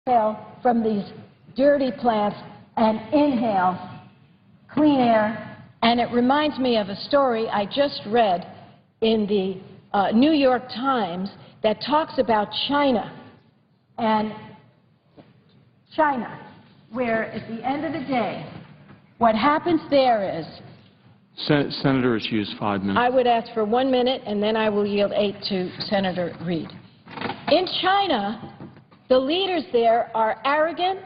exhale from these dirty plants and inhale clean air. And it reminds me of a story I just read in the New York Times that talks about China, where at the end of the day, what happens there is... Senator, it's used 5 minutes. I would ask for 1 minute, and then I will yield 8 to Senator Reid. In China, the leaders there are arrogant,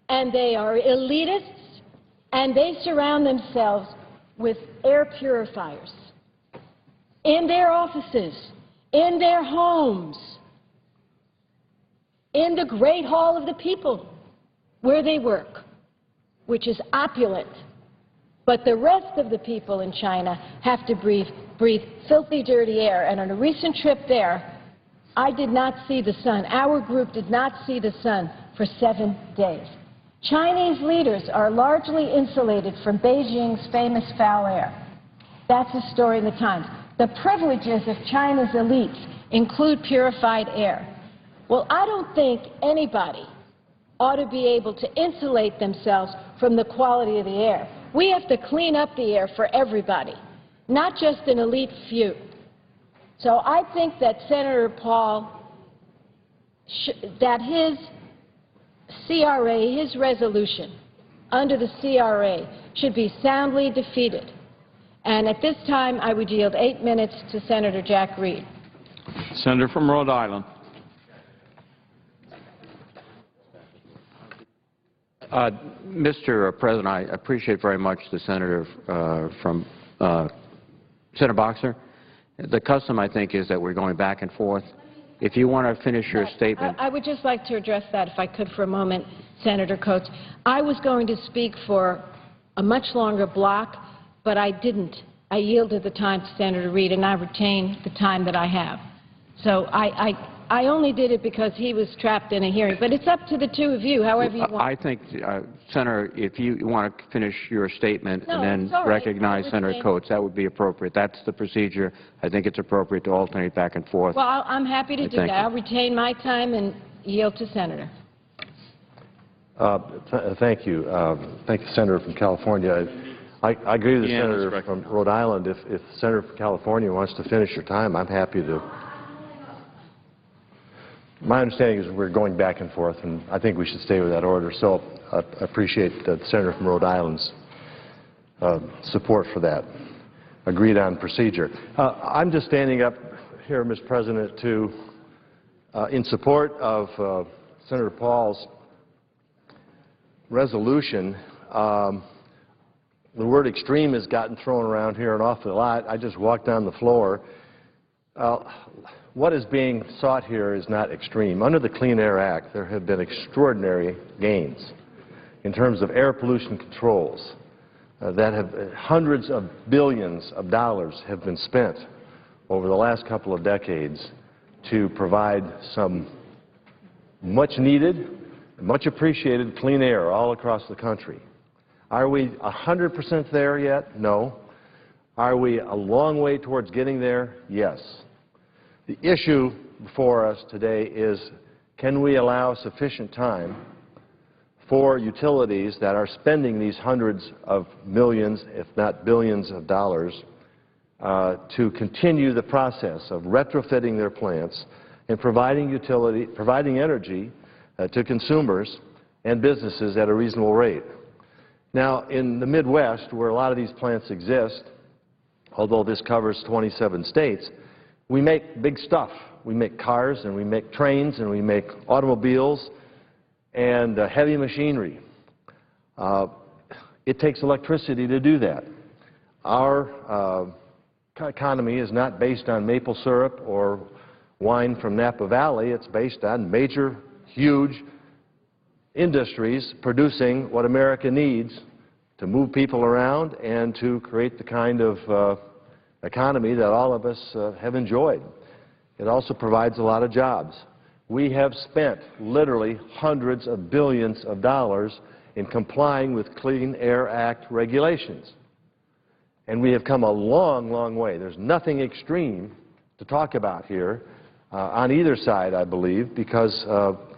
and they are elitists, and they surround themselves with air purifiers in their offices, in their homes, in the Great Hall of the People where they work, which is opulent. But the rest of the people in China have to breathe filthy, dirty air. And on a recent trip there, I did not see the sun. Our group did not see the sun for 7 days. Chinese leaders are largely insulated from Beijing's famous foul air. That's a story in the Times. The privileges of China's elites include purified air. Well, I don't think anybody ought to be able to insulate themselves from the quality of the air. We have to clean up the air for everybody, not just an elite few. So I think that Senator Paul, that his CRA, his resolution under the CRA should be soundly defeated. And at this time, I would yield 8 minutes to Senator Jack Reed. Senator from Rhode Island. Mr. President, I appreciate very much the senator from Senator Boxer. The custom, I think, is that we're going back and forth. If you want to finish your statement. I would just like to address that, if I could, for a moment, Senator Coates. I was going to speak for a much longer block, but I didn't. I yielded the time to Senator Reid, and I retain the time that I have. So I only did it because he was trapped in a hearing. But it's up to the two of you, however you want. I think, Senator, if you want to finish your statement and then recognize Senator Coates, that would be appropriate. That's the procedure. I think it's appropriate to alternate back and forth. Well, I'm happy to do that. I'll retain my time and yield to Senator. Thank you. Thank you, Senator from California. I agree with the Senator from Rhode Island. If the Senator from California wants to finish your time, I'm happy to. My understanding is we're going back and forth, and I think we should stay with that order. So I appreciate the Senator from Rhode Island's support for that. Agreed on procedure. I'm just standing up here, Mr. President, in support of Senator Paul's resolution. The word extreme has gotten thrown around here an awful lot. I just walked down the floor. What is being sought here is not extreme. Under the Clean Air Act, there have been extraordinary gains in terms of air pollution controls that have hundreds of billions of dollars have been spent over the last couple of decades to provide some much needed, much appreciated clean air all across the country. Are we 100% there yet? No. Are we a long way towards getting there? Yes. The issue before us today is, can we allow sufficient time for utilities that are spending these hundreds of millions, if not billions of dollars, to continue the process of retrofitting their plants and providing energy to consumers and businesses at a reasonable rate. Now, in the Midwest, where a lot of these plants exist, although this covers 27 states, we make big stuff. We make cars, and we make trains, and we make automobiles and heavy machinery. It takes electricity to do that. Our economy is not based on maple syrup or wine from Napa Valley. It's based on major, huge industries producing what America needs to move people around and to create the kind of economy that all of us have enjoyed. It also provides a lot of jobs. We have spent literally hundreds of billions of dollars in complying with Clean Air Act regulations. And we have come a long, long way. There's nothing extreme to talk about here. on either side, I believe, because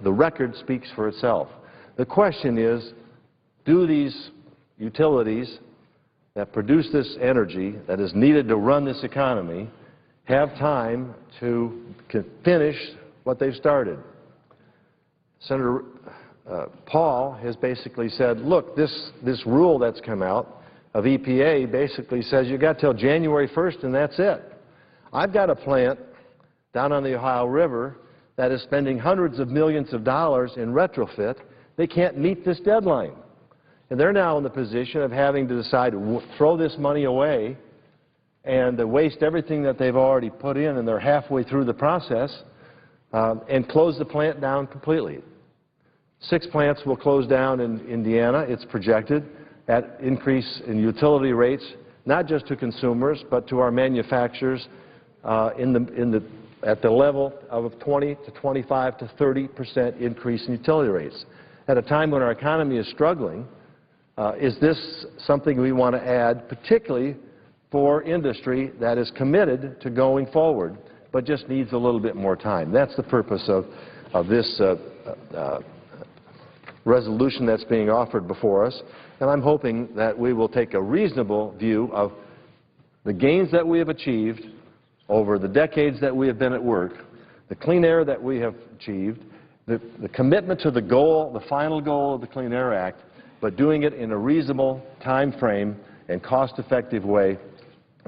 the record speaks for itself. The question is, do these utilities that produce this energy that is needed to run this economy have time to finish what they've started? Senator Paul has basically said, look, this rule that's come out of EPA basically says you've got till January 1st and that's it. I've got a plant down on the Ohio River that is spending hundreds of millions of dollars in retrofit. They can't meet this deadline. And they're now in the position of having to decide to throw this money away and waste everything that they've already put in, and they're halfway through the process, and close the plant down completely. 6 plants will close down in Indiana, it's projected, at increase in utility rates, not just to consumers, but to our manufacturers at the level of 20 to 25 to 30% increase in utility rates. At a time when our economy is struggling, is this something we want to add, particularly for industry that is committed to going forward, but just needs a little bit more time? That's the purpose of this resolution that's being offered before us, and I'm hoping that we will take a reasonable view of the gains that we have achieved over the decades that we have been at work, the clean air that we have achieved, the commitment to the goal, the final goal of the Clean Air Act, but doing it in a reasonable time frame and cost-effective way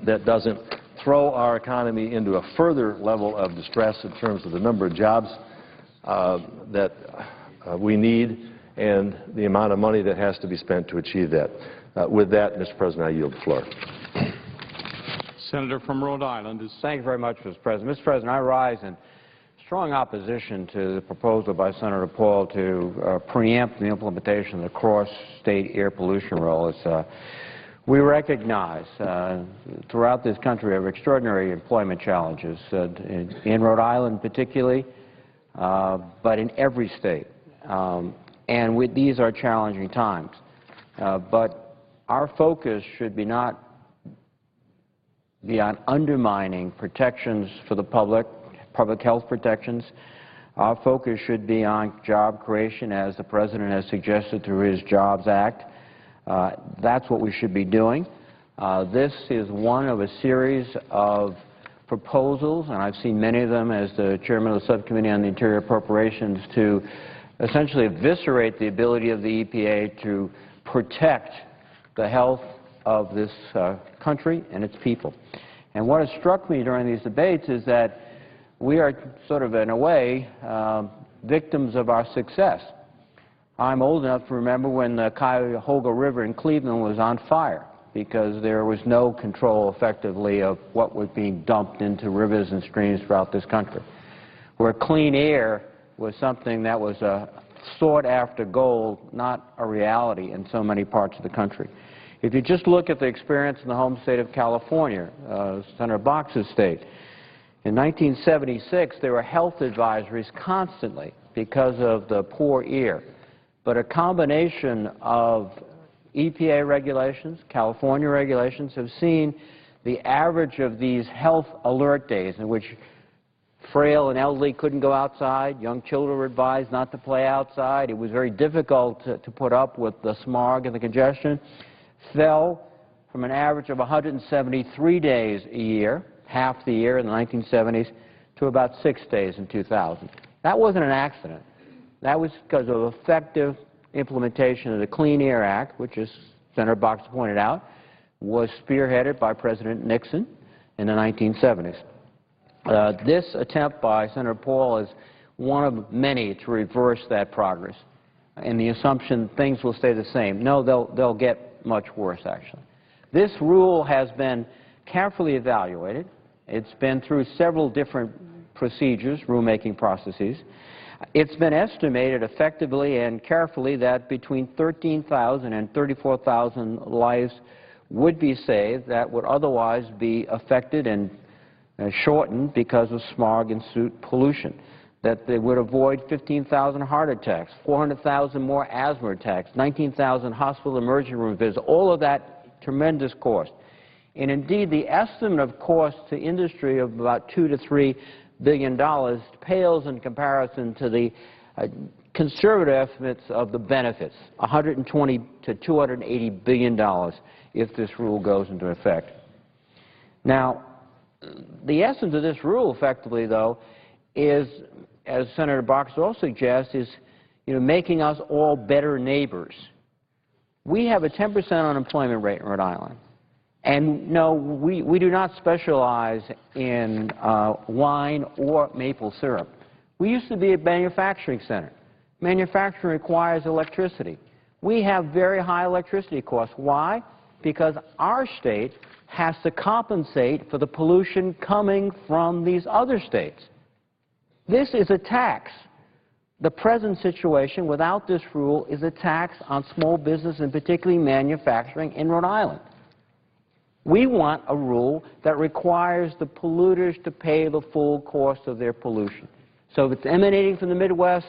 that doesn't throw our economy into a further level of distress in terms of the number of jobs that we need and the amount of money that has to be spent to achieve that. With that, Mr. President, I yield the floor. Senator from Rhode Island is... Thank you very much, Mr. President. Mr. President, I rise in strong opposition to the proposal by Senator Paul to preempt the implementation of the cross-state air pollution rule. We recognize throughout this country we have extraordinary employment challenges, in Rhode Island particularly, but in every state. And these are challenging times. But our focus should be not be on undermining protections for the public health protections. Our focus should be on job creation, as the President has suggested through his Jobs Act. That's what we should be doing. This is one of a series of proposals, and I've seen many of them as the chairman of the Subcommittee on the Interior Appropriations, to essentially eviscerate the ability of the EPA to protect the health of this country and its people. And what has struck me during these debates is that we are sort of, in a way, victims of our success. I'm old enough to remember when the Cuyahoga River in Cleveland was on fire because there was no control effectively of what was being dumped into rivers and streams throughout this country, where clean air was something that was a sought-after goal, not a reality in so many parts of the country. If you just look at the experience in the home state of California, Senator Boxer's state, in 1976 there were health advisories constantly because of the poor air. But a combination of EPA regulations, California regulations, have seen the average of these health alert days in which frail and elderly couldn't go outside, young children were advised not to play outside, it was very difficult to put up with the smog and the congestion, fell from an average of 173 days a year, half the year in the 1970s, to about 6 days in 2000. That wasn't an accident. That was because of effective implementation of the Clean Air Act, which, as Senator Boxer pointed out, was spearheaded by President Nixon in the 1970s. This attempt by Senator Paul is one of many to reverse that progress, and the assumption things will stay the same. No, they'll get much worse, actually. This rule has been carefully evaluated. It's been through several different procedures, rulemaking processes. It's been estimated effectively and carefully that between 13,000 and 34,000 lives would be saved that would otherwise be affected and shortened because of smog and soot pollution, that they would avoid 15,000 heart attacks, 400,000 more asthma attacks, 19,000 hospital emergency room visits, all of that tremendous cost. And indeed, the estimate of cost to industry of about $2 to $3 billion pales in comparison to the conservative estimates of the benefits, $120 to $280 billion if this rule goes into effect. Now, the essence of this rule, effectively, though, is, as Senator Boxall suggests, is making us all better neighbors. We have a 10% unemployment rate in Rhode Island. And no, we do not specialize in wine or maple syrup. We used to be a manufacturing center. Manufacturing requires electricity. We have very high electricity costs. Why? Because our state has to compensate for the pollution coming from these other states. This is a tax. The present situation without this rule is a tax on small business and particularly manufacturing in Rhode Island. We want a rule that requires the polluters to pay the full cost of their pollution. So if it's emanating from the Midwest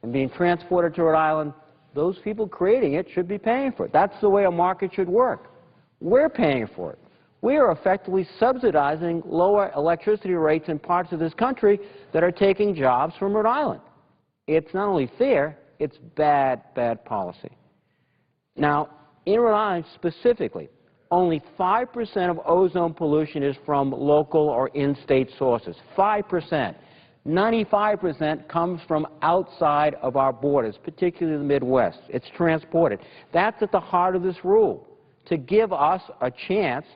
and being transported to Rhode Island, those people creating it should be paying for it. That's the way a market should work. We're paying for it. We are effectively subsidizing lower electricity rates in parts of this country that are taking jobs from Rhode Island. It's not only fair, it's bad policy. Now, in Rhode Island specifically, only 5% of ozone pollution is from local or in-state sources. 5%. 95% comes from outside of our borders, particularly the Midwest. It's transported. That's at the heart of this rule, to give us a chance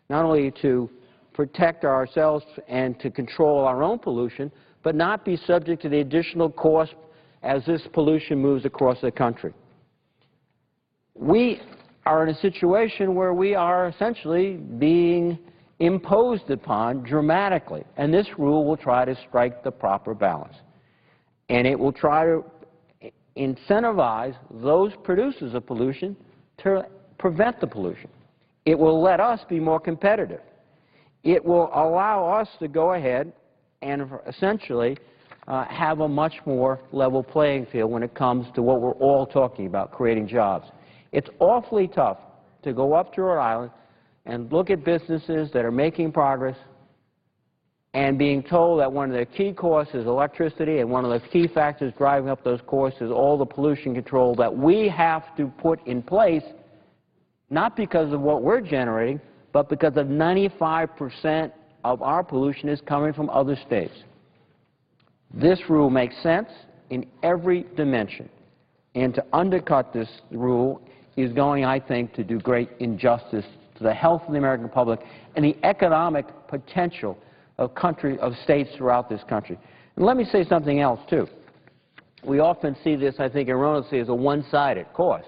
not only to protect ourselves and to control our own pollution, but not be subject to the additional cost as this pollution moves across the country. We are in a situation where we are essentially being imposed upon dramatically, and this rule will try to strike the proper balance. And it will try to incentivize those producers of pollution to prevent the pollution. It will let us be more competitive. It will allow us to go ahead and essentially have a much more level playing field when it comes to what we're all talking about, creating jobs. It's awfully tough to go up to Rhode Island and look at businesses that are making progress and being told that one of their key costs is electricity and one of the key factors driving up those costs is all the pollution control that we have to put in place, not because of what we're generating, but because of 95% of our pollution is coming from other states. This rule makes sense in every dimension, and to undercut this rule is going, I think, to do great injustice to the health of the American public and the economic potential of states throughout this country. And let me say something else, too. We often see this, I think, erroneously as a one-sided cost.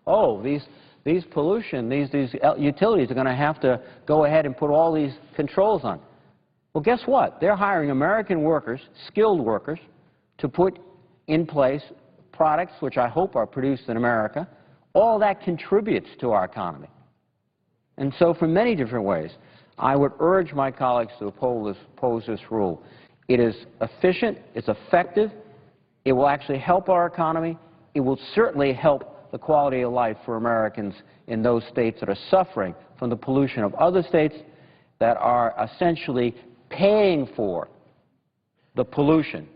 Oh, these utilities are going to have to go ahead and put all these controls on. Well, guess what? They're hiring American workers, skilled workers, to put in place products which I hope are produced in America. All that contributes to our economy. And so for many different ways, I would urge my colleagues to oppose this rule. It is efficient, it's effective, it will actually help our economy, it will certainly help the quality of life for Americans in those states that are suffering from the pollution of other states that are essentially paying for the pollution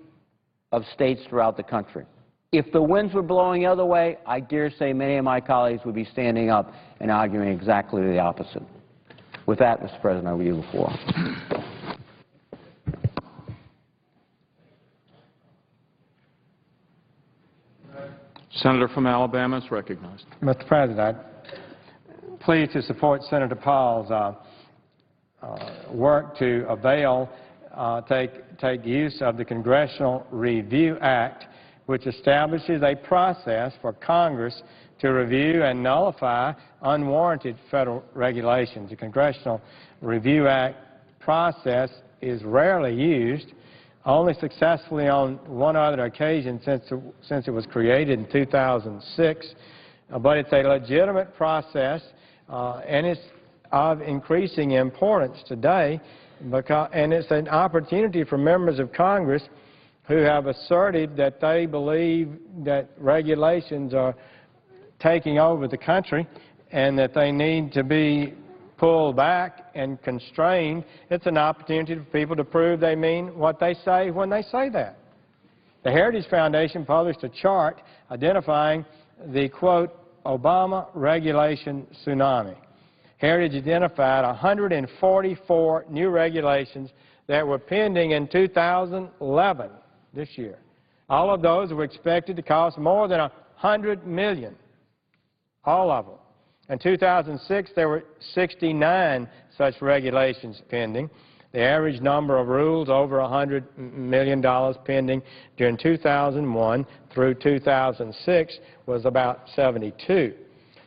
of states throughout the country. If the winds were blowing the other way, I dare say many of my colleagues would be standing up and arguing exactly the opposite. With that, Mr. President, I will yield the floor. Senator from Alabama is recognized. Mr. President, I'm pleased to support Senator Paul's work to take use of the Congressional Review Act, which establishes a process for Congress to review and nullify unwarranted federal regulations. The Congressional Review Act process is rarely used, only successfully on one other occasion since it was created in 2006. But it's a legitimate process, and it's of increasing importance today, and it's an opportunity for members of Congress who have asserted that they believe that regulations are taking over the country and that they need to be pulled back and constrained, it's an opportunity for people to prove they mean what they say when they say that. The Heritage Foundation published a chart identifying the, quote, Obama regulation tsunami. Heritage identified 144 new regulations that were pending in 2011, this year. All of those were expected to cost more than $100 million, all of them. In 2006, there were 69 such regulations pending. The average number of rules over $100 million pending during 2001 through 2006 was about 72.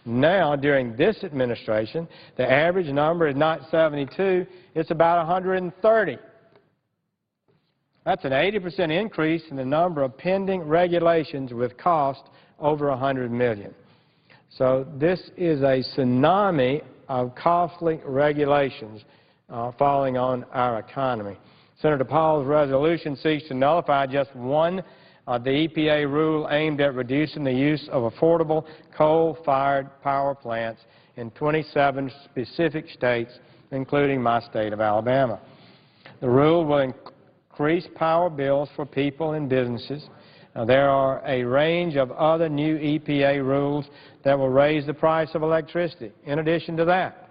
Now, during this administration, the average number is not 72, it's about 130. That's an 80% increase in the number of pending regulations with cost over $100 million. So this is a tsunami of costly regulations falling on our economy. Senator Paul's resolution seeks to nullify just one of the EPA rule aimed at reducing the use of affordable coal-fired power plants in 27 specific states, including my state of Alabama. The rule will increase power bills for people and businesses. Now, there are a range of other new EPA rules that will raise the price of electricity. In addition to that,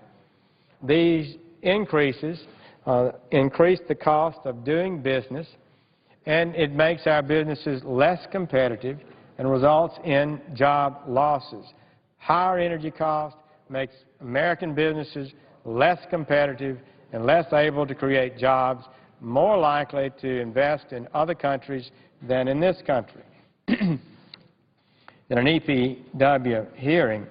these increases increase the cost of doing business, and it makes our businesses less competitive and results in job losses. Higher energy costs makes American businesses less competitive and less able to create jobs, more likely to invest in other countries than in this country. In an EPW hearing,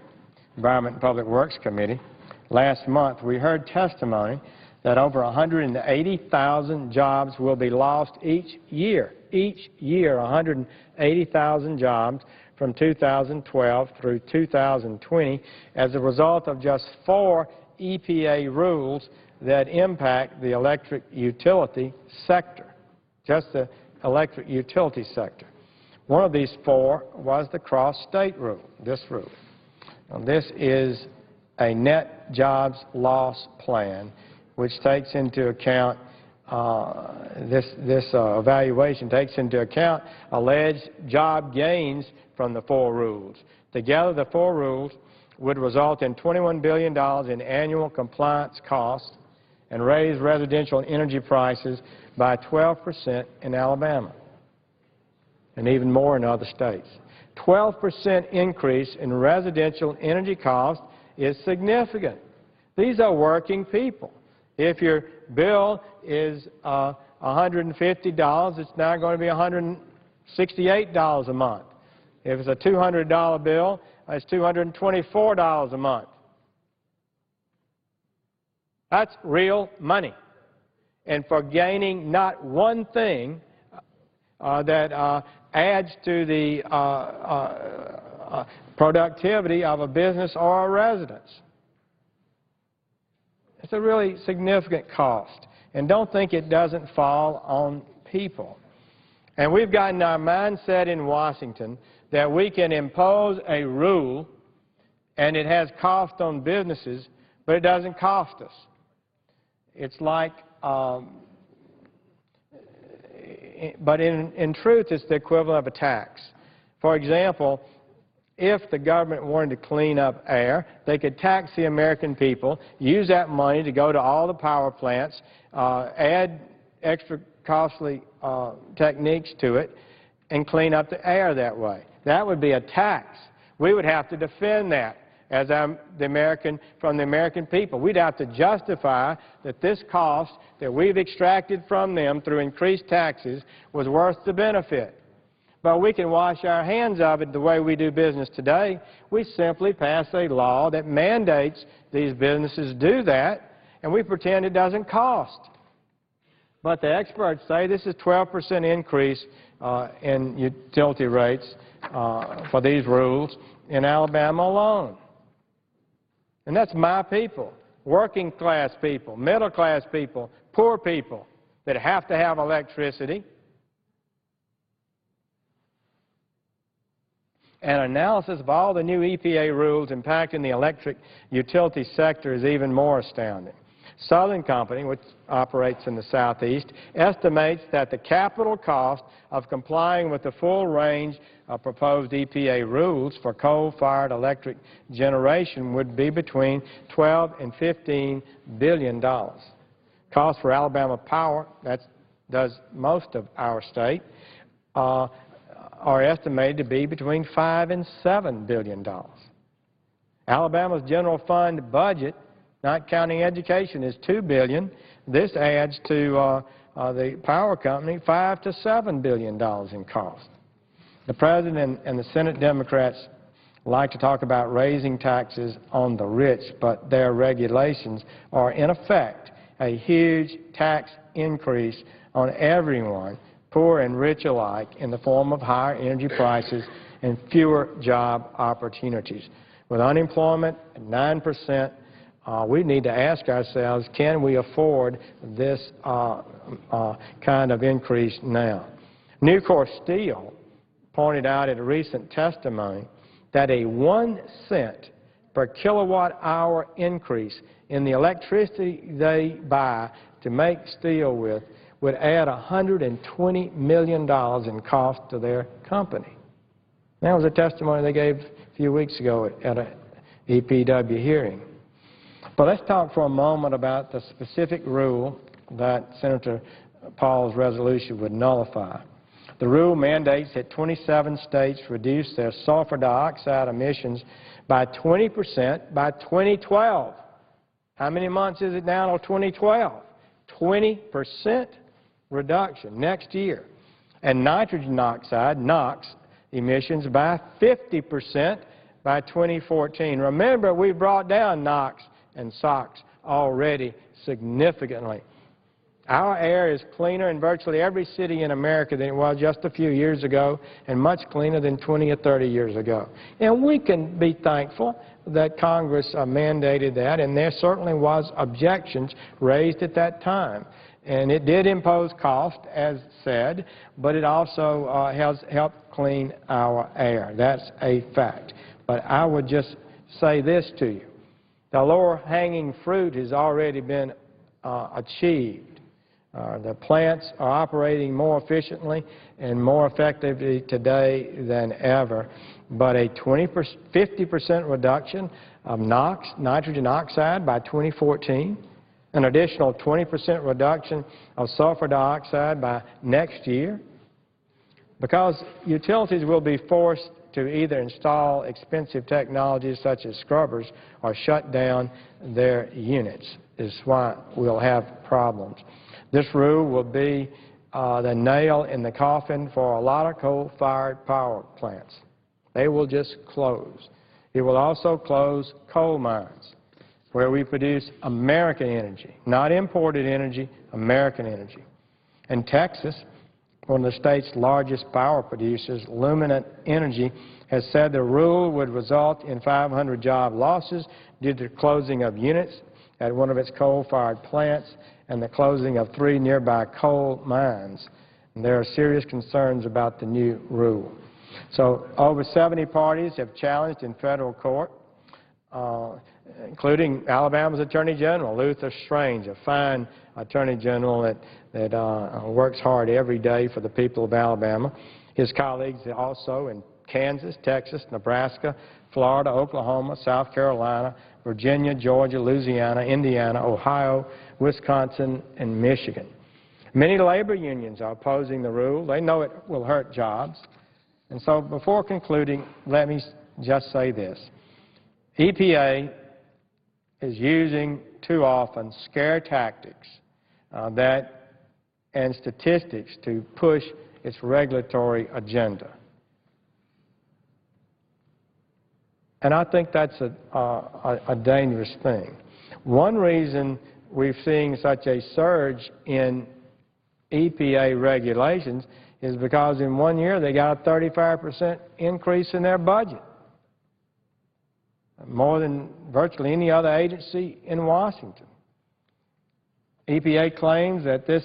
Environment and Public Works Committee, last month, we heard testimony that over 180,000 jobs will be lost each year. Each year, 180,000 jobs from 2012 through 2020 as a result of just 4 EPA rules that impact the electric utility sector, just the electric utility sector. One of these 4 was the cross-state rule, this rule. Now, this is a net jobs loss plan which takes into account, this evaluation takes into account alleged job gains from the 4 rules. Together, the 4 rules would result in $21 billion in annual compliance costs and raise residential energy prices by 12% in Alabama and even more in other states. 12% increase in residential energy costs is significant. These are working people. If your bill is $150, it's now going to be $168 a month. If it's a $200 bill, it's $224 a month. That's real money. And for gaining not one thing that adds to the productivity of a business or a residence. It's a really significant cost. And don't think it doesn't fall on people. And we've gotten our mindset in Washington that we can impose a rule and it has cost on businesses, but it doesn't cost us. It's like, but in truth, it's the equivalent of a tax. For example, if the government wanted to clean up air, they could tax the American people, use that money to go to all the power plants, add extra costly techniques to it, and clean up the air that way. That would be a tax. We would have to defend that as from the American people. We'd have to justify that this cost that we've extracted from them through increased taxes was worth the benefit. But we can wash our hands of it the way we do business today. We simply pass a law that mandates these businesses do that, and we pretend it doesn't cost. But the experts say this is 12% increase in utility rates for these rules in Alabama alone. And that's my people, working class people, middle class people, poor people that have to have electricity. An analysis of all the new EPA rules impacting the electric utility sector is even more astounding. Southern Company, which operates in the Southeast, estimates that the capital cost of complying with the full range of proposed EPA rules for coal-fired electric generation would be between $12 and $15 billion. Costs for Alabama Power, that does most of our state, are estimated to be between $5 and $7 billion. Alabama's general fund budget, not counting education, is $2 billion. This adds to the power company $5 to $7 billion in cost. The President and the Senate Democrats like to talk about raising taxes on the rich, but their regulations are in effect a huge tax increase on everyone, poor and rich alike, in the form of higher energy prices and fewer job opportunities. With unemployment at 9%, we need to ask ourselves, can we afford this kind of increase now? Nucor Steel pointed out at a recent testimony that a 1 cent per kilowatt-hour increase in the electricity they buy to make steel with would add $120 million in cost to their company. That was a testimony they gave a few weeks ago at an EPW hearing. But let's talk for a moment about the specific rule that Senator Paul's resolution would nullify. The rule mandates that 27 states reduce their sulfur dioxide emissions by 20% by 2012. How many months is it now until 2012? 20% reduction next year. And nitrogen oxide, NOx, emissions by 50% by 2014. Remember, we brought down NOx and SOx already significantly. Our air is cleaner in virtually every city in America than it was just a few years ago, and much cleaner than 20 or 30 years ago. And we can be thankful that Congress mandated that, and there certainly was objections raised at that time. And it did impose cost, as said, but it also has helped clean our air. That's a fact. But I would just say this to you. The lower-hanging fruit has already been achieved. The plants are operating more efficiently and more effectively today than ever. But a 50% reduction of NOx, nitrogen oxide, by 2014, an additional 20% reduction of sulfur dioxide by next year, because utilities will be forced to either install expensive technologies such as scrubbers or shut down their units, is why we'll have problems. This rule will be the nail in the coffin for a lot of coal-fired power plants. They will just close. It will also close coal mines, where we produce American energy, not imported energy, American energy. In Texas, one of the state's largest power producers, Luminant Energy, has said the rule would result in 500 job losses due to the closing of units at one of its coal-fired plants and the closing of 3 nearby coal mines. And there are serious concerns about the new rule. So over 70 parties have challenged in federal court, including Alabama's Attorney General, Luther Strange, a fine Attorney General that works hard every day for the people of Alabama. His colleagues also in Kansas, Texas, Nebraska, Florida, Oklahoma, South Carolina, Virginia, Georgia, Louisiana, Indiana, Ohio, Wisconsin, and Michigan. Many labor unions are opposing the rule. They know it will hurt jobs. And so before concluding, let me just say this. EPA is using too often scare tactics and statistics to push its regulatory agenda. And I think that's a dangerous thing. One reason we're seeing such a surge in EPA regulations is because in 1 year they got a 35% increase in their budget, more than virtually any other agency in Washington. EPA claims that this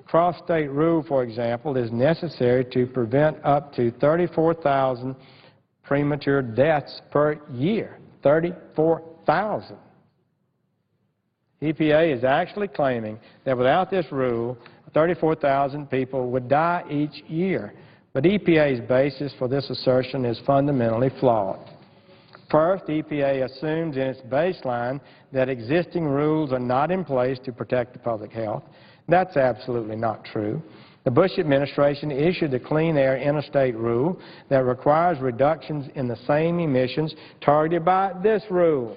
cross-state rule, for example, is necessary to prevent up to 34,000 premature deaths per year. 34,000. EPA is actually claiming that without this rule, 34,000 people would die each year. But EPA's basis for this assertion is fundamentally flawed. First, EPA assumes in its baseline that existing rules are not in place to protect the public health. That's absolutely not true. The Bush administration issued the Clean Air Interstate Rule that requires reductions in the same emissions targeted by this rule.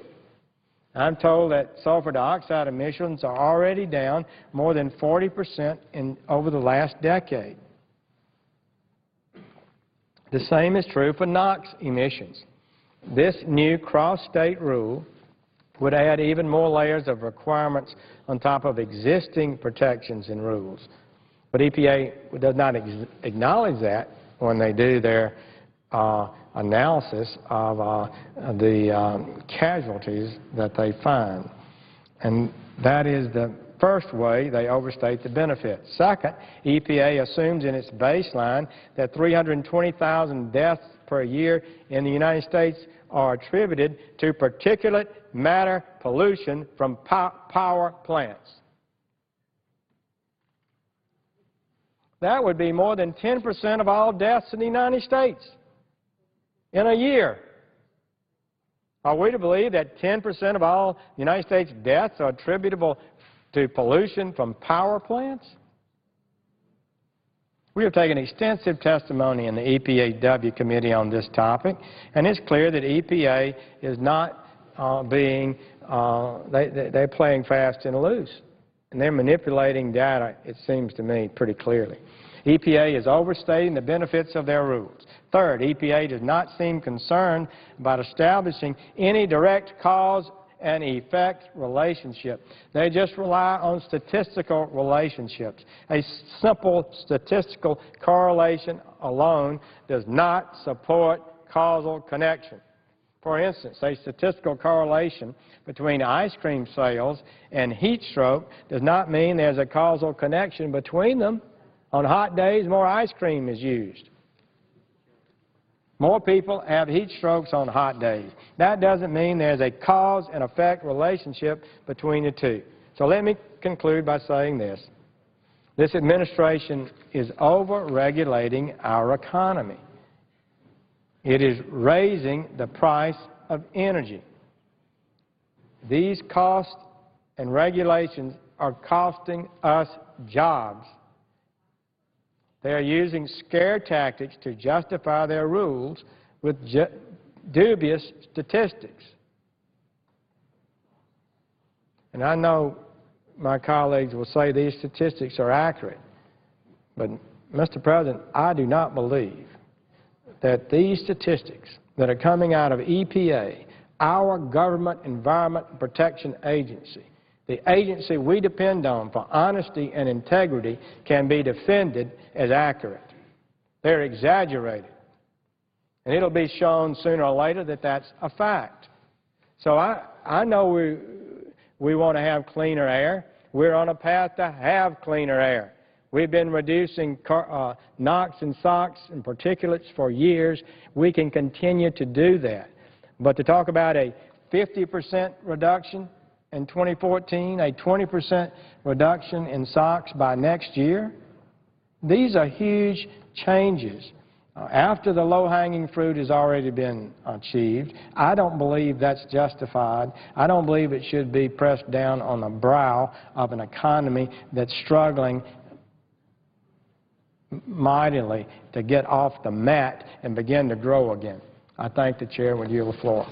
I'm told that sulfur dioxide emissions are already down more than 40% over the last decade. The same is true for NOx emissions. This new cross-state rule would add even more layers of requirements on top of existing protections and rules. But EPA does not acknowledge that when they do their analysis of the casualties that they find. And that is the first way they overstate the benefits. Second, EPA assumes in its baseline that 320,000 deaths per year in the United States are attributed to particulate matter pollution from power plants. That would be more than 10% of all deaths in the United States in a year. Are we to believe that 10% of all United States deaths are attributable to pollution from power plants? We have taken extensive testimony in the EPA-W committee on this topic, and it's clear that EPA is not they're playing fast and loose, and they're manipulating data, it seems to me, pretty clearly. EPA is overstating the benefits of their rules. Third, EPA does not seem concerned about establishing any direct cause and effect relationship. They just rely on statistical relationships. A simple statistical correlation alone does not support causal connection. For instance, a statistical correlation between ice cream sales and heat stroke does not mean there's a causal connection between them. On hot days, more ice cream is used. More people have heat strokes on hot days. That doesn't mean there's a cause and effect relationship between the two. So let me conclude by saying this. This administration is over-regulating our economy. It is raising the price of energy. These costs and regulations are costing us jobs. They are using scare tactics to justify their rules with dubious statistics. And I know my colleagues will say these statistics are accurate, but, Mr. President, I do not believe that these statistics that are coming out of EPA, our Government Environment Protection Agency, the agency we depend on for honesty and integrity, can be defended as accurate. They're exaggerated. And it'll be shown sooner or later that that's a fact. So I know we want to have cleaner air. We're on a path to have cleaner air. We've been reducing NOx and SOx and particulates for years. We can continue to do that. But to talk about a 50% reduction in 2014, a 20% reduction in SOx by next year, these are huge changes. After the low-hanging fruit has already been achieved, I don't believe that's justified. I don't believe it should be pressed down on the brow of an economy that's struggling mightily to get off the mat and begin to grow again. I thank the Chair. Would yield the floor.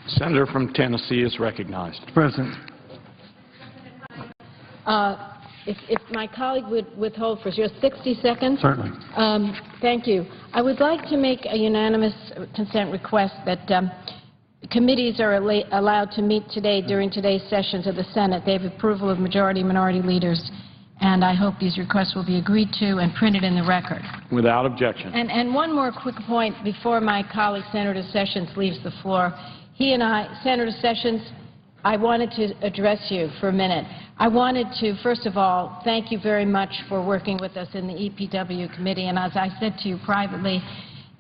Senator from Tennessee is recognized. President. If my colleague would withhold for just 60 seconds. Certainly. Thank you. I would like to make a unanimous consent request that committees are allowed to meet today during today's sessions of the Senate. They have approval of majority and minority leaders, and I hope these requests will be agreed to and printed in the record. Without objection. And one more quick point before my colleague Senator Sessions leaves the floor. He and I, Senator Sessions, I wanted to address you for a minute. I wanted to, first of all, thank you very much for working with us in the EPW committee. And as I said to you privately,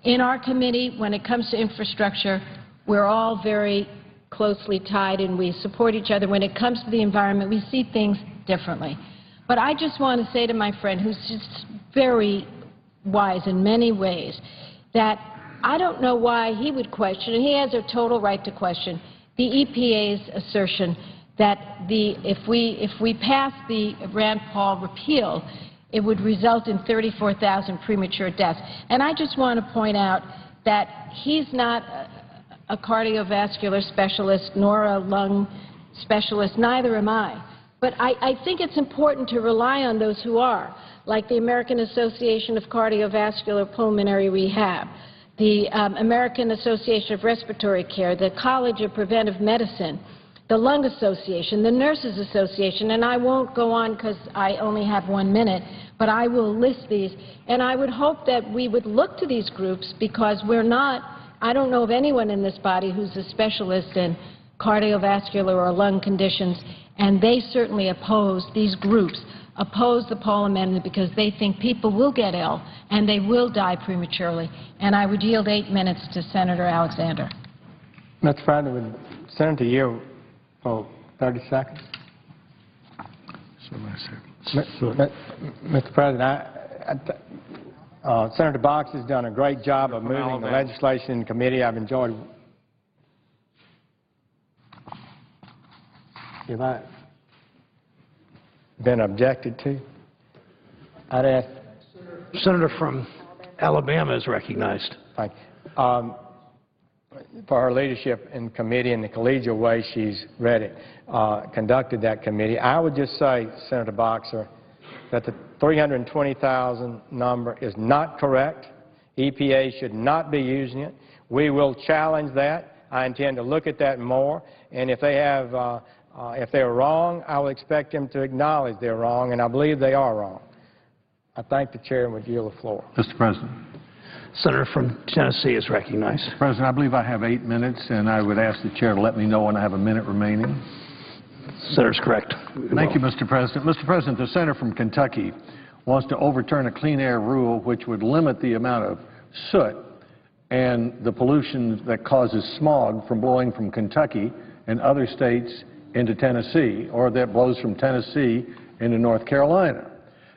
in our committee, when it comes to infrastructure, we're all very closely tied and we support each other. When it comes to the environment, we see things differently. But I just want to say to my friend, who's just very wise in many ways, that I don't know why he would question, and he has a total right to question, the EPA's assertion that if we pass the Rand Paul repeal, it would result in 34,000 premature deaths. And I just want to point out that he's not a cardiovascular specialist nor a lung specialist, neither am I. But I think it's important to rely on those who are, like the American Association of Cardiovascular Pulmonary Rehab, the American Association of Respiratory Care, the College of Preventive Medicine, the Lung Association, the Nurses Association, and I won't go on because I only have 1 minute, but I will list these. And I would hope that we would look to these groups because we're not, I don't know of anyone in this body who's a specialist in cardiovascular or lung conditions, and they certainly oppose, these groups oppose the Paul Amendment because they think people will get ill and they will die prematurely. And I would yield 8 minutes to Senator Alexander. Mr. President, would Senator Yield for 30 seconds? Mr. President, Senator Box has done a great job of moving the legislation in committee. I've enjoyed. Have I been objected to? I'd ask. Senator from Alabama is recognized. Thank you. For her leadership in committee and the collegial way she's conducted that committee. I would just say, Senator Boxer, that the 320,000 number is not correct. EPA should not be using it. We will challenge that. I intend to look at that more. And if they have, if they're wrong, I will expect them to acknowledge they're wrong, and I believe they are wrong. I thank the chair and would yield the floor. Mr. President. Senator from Tennessee is recognized. Mr. President, I believe I have 8 minutes, and I would ask the chair to let me know when I have a minute remaining. Senator's correct. Thank you, Mr. President. Mr. President, the senator from Kentucky wants to overturn a clean air rule which would limit the amount of soot and the pollution that causes smog from blowing from Kentucky and other states into Tennessee, or that blows from Tennessee into North Carolina.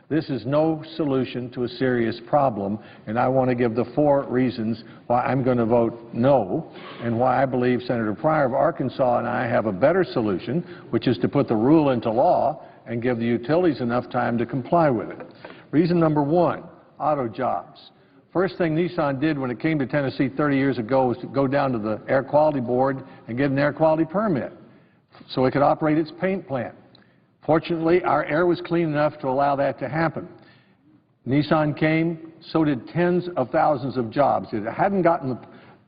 This is no solution to a serious problem, and I want to give the 4 reasons why I'm going to vote no, and why I believe Senator Pryor of Arkansas and I have a better solution, which is to put the rule into law and give the utilities enough time to comply with it. Reason number 1, auto jobs. First thing Nissan did when it came to Tennessee 30 years ago was to go down to the Air Quality Board and get an air quality permit so it could operate its paint plant. Fortunately, our air was clean enough to allow that to happen. Nissan came, so did tens of thousands of jobs. If it hadn't gotten the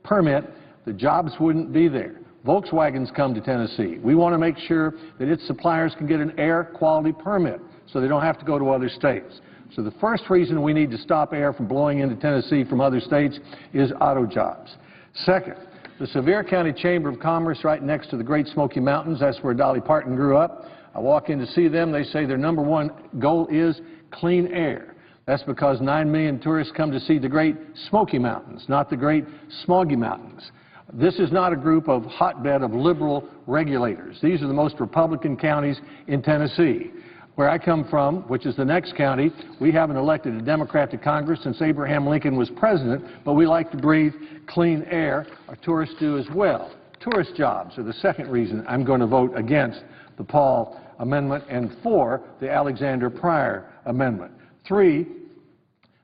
permit, the jobs wouldn't be there. Volkswagen's come to Tennessee. We want to make sure that its suppliers can get an air quality permit so they don't have to go to other states. So the first reason we need to stop air from blowing into Tennessee from other states is auto jobs. Second, the Sevier County Chamber of Commerce right next to the Great Smoky Mountains, that's where Dolly Parton grew up. I walk in to see them, they say their number 1 goal is clean air. That's because 9 million tourists come to see the Great Smoky Mountains, not the Great Smoggy Mountains. This is not a group of hotbed of liberal regulators. These are the most Republican counties in Tennessee. Where I come from, which is the next county, we haven't elected a Democrat to Congress since Abraham Lincoln was president, but we like to breathe clean air. Our tourists do as well. Tourist jobs are the second reason I'm going to vote against the Paul Amendment, and 4, the Alexander Pryor Amendment. 3,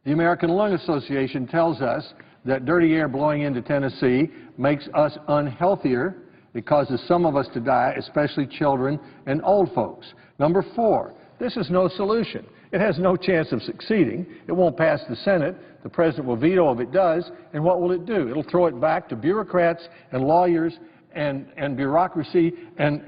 the American Lung Association tells us that dirty air blowing into Tennessee makes us unhealthier. It causes some of us to die, especially children and old folks. Number 4, this is no solution. It has no chance of succeeding. It won't pass the Senate. The President will veto if it does. And what will it do? It'll throw it back to bureaucrats and lawyers and bureaucracy and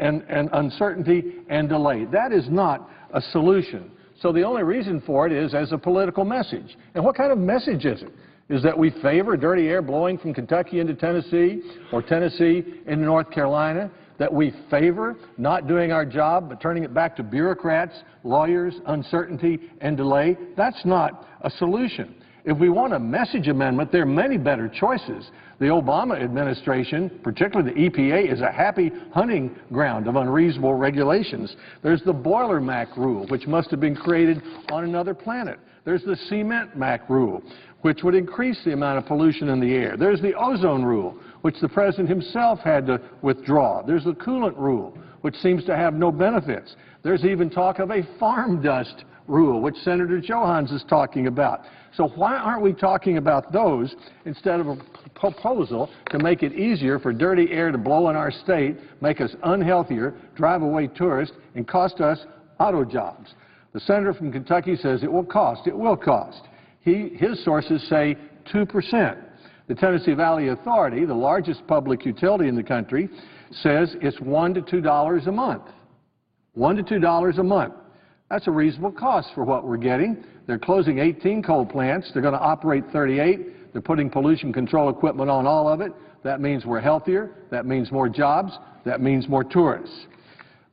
uncertainty and delay. That is not a solution. So the only reason for it is as a political message. And what kind of message is it? Is that we favor dirty air blowing from Kentucky into Tennessee or Tennessee into North Carolina? that we favor not doing our job but turning it back to bureaucrats, lawyers, uncertainty, and delay? That's not a solution. If we want a message amendment, there are many better choices. The Obama administration, particularly the EPA, is a happy hunting ground of unreasonable regulations. There's the Boiler MAC rule, which must have been created on another planet. There's the Cement MAC rule, which would increase the amount of pollution in the air. There's the ozone rule, which the President himself had to withdraw. There's the coolant rule, which seems to have no benefits. There's even talk of a farm dust rule, which Senator Johans is talking about. So why aren't we talking about those instead of a proposal to make it easier for dirty air to blow in our state, make us unhealthier, drive away tourists, and cost us auto jobs? The senator from Kentucky says it will cost. It will cost. His sources say 2%. The Tennessee Valley Authority, the largest public utility in the country, says it's $1 to $2 a month. $1 to $2 a month. That's a reasonable cost for what we're getting. They're closing 18 coal plants. They're going to operate 38. They're putting pollution control equipment on all of it. That means we're healthier. That means more jobs. That means more tourists.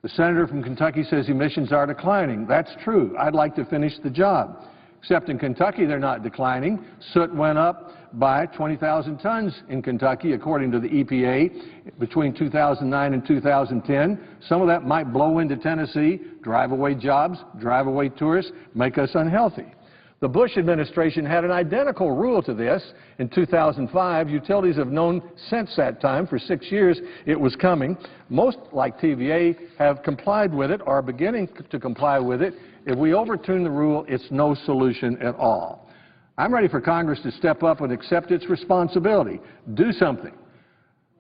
The senator from Kentucky says emissions are declining. That's true. I'd like to finish the job. Except in Kentucky, they're not declining. Soot went up by 20,000 tons in Kentucky, according to the EPA, between 2009 and 2010. Some of that might blow into Tennessee, drive away jobs, drive away tourists, make us unhealthy. The Bush administration had an identical rule to this in 2005. Utilities have known since that time, for 6 years, it was coming. Most, like TVA, have complied with it or are beginning to comply with it. If we overturn the rule, it's no solution at all. I'm ready for Congress to step up and accept its responsibility. Do something.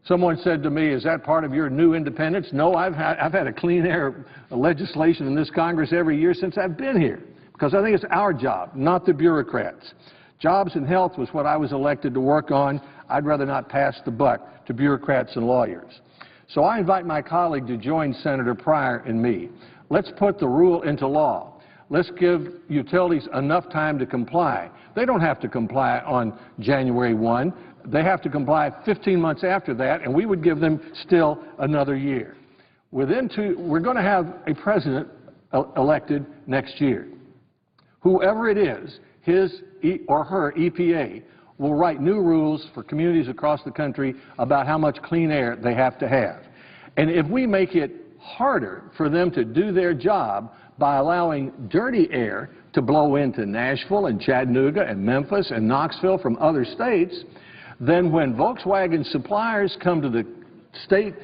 Someone said to me, is that part of your new independence? No, I've had a clean air legislation in this Congress every year since I've been here, because I think it's our job, not the bureaucrats. Jobs and health was what I was elected to work on. I'd rather not pass the buck to bureaucrats and lawyers. So I invite my colleague to join Senator Pryor and me. Let's put the rule into law. Let's give utilities enough time to comply. They don't have to comply on January 1. They have to comply 15 months after that, and we would give them still another year. We're going to have a president elected next year. Whoever it is, his or her EPA, will write new rules for communities across the country about how much clean air they have to have. And if we make it harder for them to do their job by allowing dirty air to blow into Nashville and Chattanooga and Memphis and Knoxville from other states, then when Volkswagen suppliers come to the state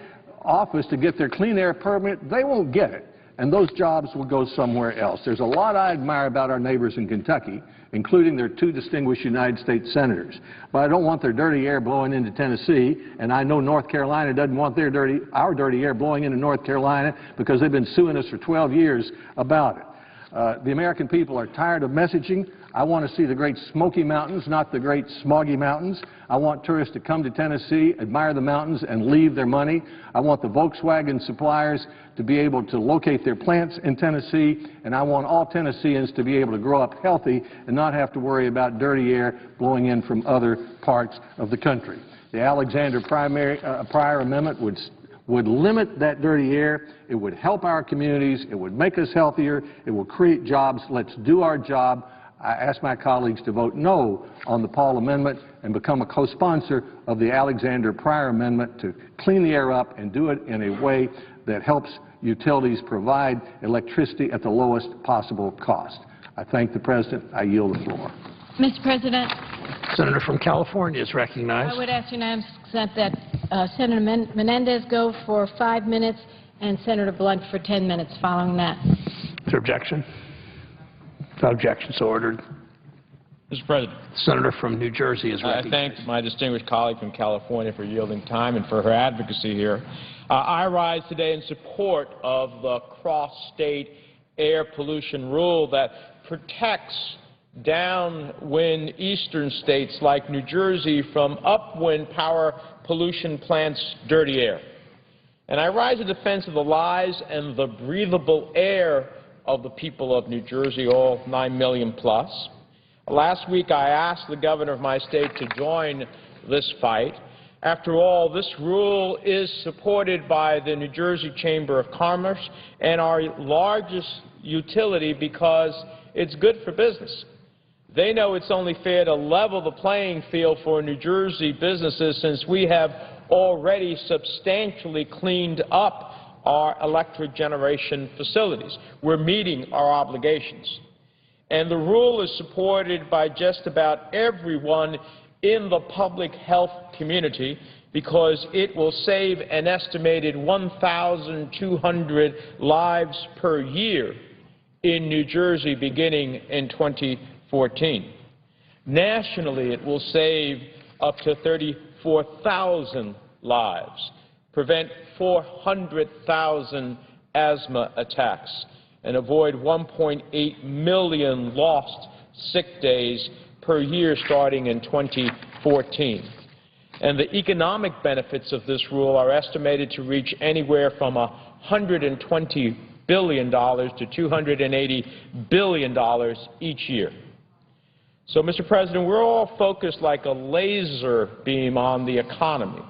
office to get their clean air permit, they won't get it, and those jobs will go somewhere else. There's a lot I admire about our neighbors in Kentucky, including their 2 distinguished United States senators. But I don't want their dirty air blowing into Tennessee, and I know North Carolina doesn't want our dirty air blowing into North Carolina, because they've been suing us for 12 years about it. The American people are tired of messaging. I want to see the Great Smoky Mountains, not the Great Smoggy Mountains. I want tourists to come to Tennessee, admire the mountains, and leave their money. I want the Volkswagen suppliers to be able to locate their plants in Tennessee, and I want all Tennesseans to be able to grow up healthy and not have to worry about dirty air blowing in from other parts of the country. The Alexander Pryor Amendment would limit that dirty air. It would help our communities. It would make us healthier. It will create jobs. Let's do our job. I ask my colleagues to vote no on the Paul Amendment and become a co-sponsor of the Alexander Pryor Amendment to clean the air up and do it in a way that helps utilities provide electricity at the lowest possible cost. I thank the President. I yield the floor. Mr. President, Senator from California is recognized. I would ask unanimous consent that Senator Menendez go for 5 minutes and Senator Blunt for 10 minutes following that. Is there objection? Without objection, so ordered. Mr. President, Senator from New Jersey is recognized. I thank my distinguished colleague from California for yielding time and for her advocacy here. I rise today in support of the cross-state air pollution rule that protects downwind eastern states like New Jersey from upwind power pollution plants' dirty air. And I rise in defense of the lives and the breathable air of the people of New Jersey, all 9 million plus. Last week I asked the governor of my state to join this fight After all, this rule is supported by the New Jersey Chamber of Commerce and our largest utility because it's good for business. They know it's only fair to level the playing field for New Jersey businesses since we have already substantially cleaned up our electric generation facilities. We're meeting our obligations. And the rule is supported by just about everyone in the public health community because it will save an estimated 1,200 lives per year in New Jersey beginning in 2014. Nationally, it will save up to 34,000 lives, prevent 400,000 asthma attacks, and avoid 1.8 million lost sick days per year starting in 2014. And the economic benefits of this rule are estimated to reach anywhere from $120 billion to $280 billion each year. So, Mr. President, we're all focused like a laser beam on the economy,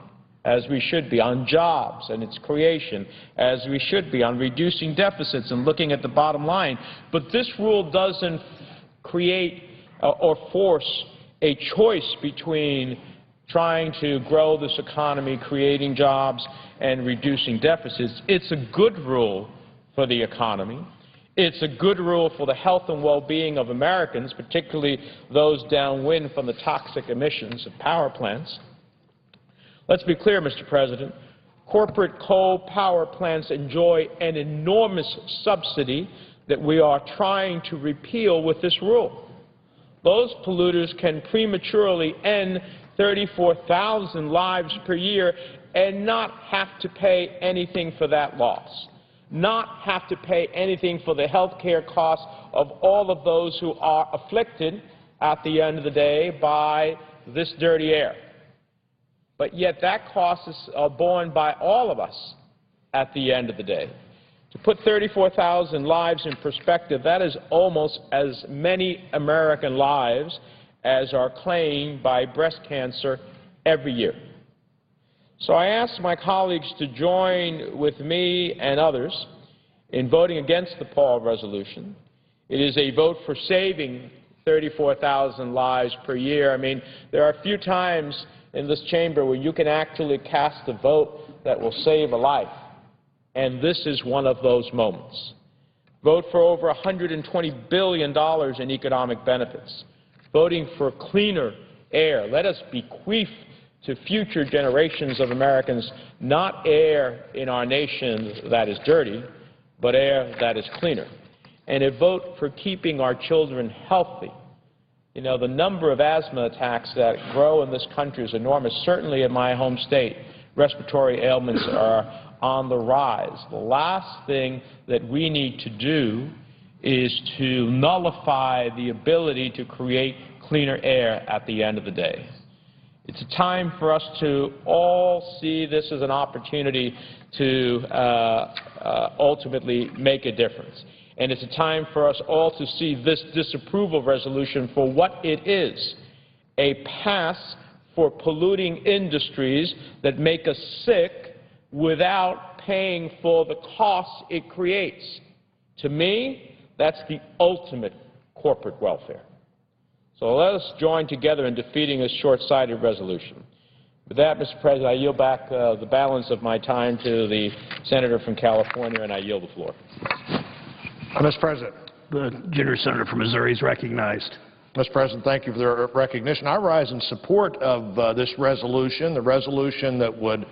as we should be, on jobs and its creation, as we should be, on reducing deficits and looking at the bottom line. But this rule doesn't create or force a choice between trying to grow this economy, creating jobs, and reducing deficits. It's a good rule for the economy. It's a good rule for the health and well-being of Americans, particularly those downwind from the toxic emissions of power plants. Let's be clear, Mr. President. Corporate coal power plants enjoy an enormous subsidy that we are trying to repeal with this rule. Those polluters can prematurely end 34,000 lives per year and not have to pay anything for that loss, not have to pay anything for the health care costs of all of those who are afflicted at the end of the day by this dirty air. But yet that cost is borne by all of us at the end of the day. To put 34,000 lives in perspective, that is almost as many American lives as are claimed by breast cancer every year. So I ask my colleagues to join with me and others in voting against the Paul resolution. It is a vote for saving 34,000 lives per year. I mean, there are a few times in this chamber where you can actually cast a vote that will save a life, and this is one of those moments. Vote for over $120 billion in economic benefits. Voting for cleaner air. Let us bequeath to future generations of Americans not air in our nation that is dirty, but air that is cleaner. And a vote for keeping our children healthy. You know, the number of asthma attacks that grow in this country is enormous. Certainly in my home state, respiratory ailments are on the rise. The last thing that we need to do is to nullify the ability to create cleaner air at the end of the day. It's a time for us to all see this as an opportunity to ultimately make a difference. And it's a time for us all to see this disapproval resolution for what it is, a pass for polluting industries that make us sick without paying for the costs it creates. To me, that's the ultimate corporate welfare. So let us join together in defeating this short-sighted resolution. With that, Mr. President, I yield back the balance of my time to the senator from California, and I yield the floor. Mr. President. The gentleman senator from Missouri is recognized. Mr. President, thank you for the recognition. I rise in support of this resolution, the resolution that would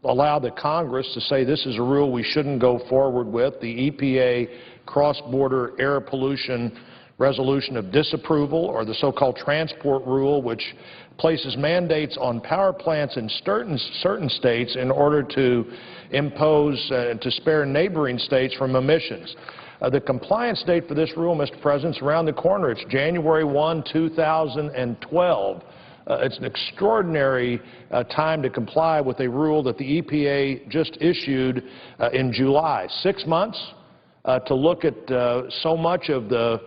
allow the Congress to say this is a rule we shouldn't go forward with, the EPA cross-border air pollution resolution of disapproval, or the so-called transport rule, which places mandates on power plants in certain states in order to impose to spare neighboring states from emissions. The compliance date for this rule, Mr. President, is around the corner. It's January 1, 2012. It's an extraordinary time to comply with a rule that the EPA just issued in July. 6 months to look at so much of the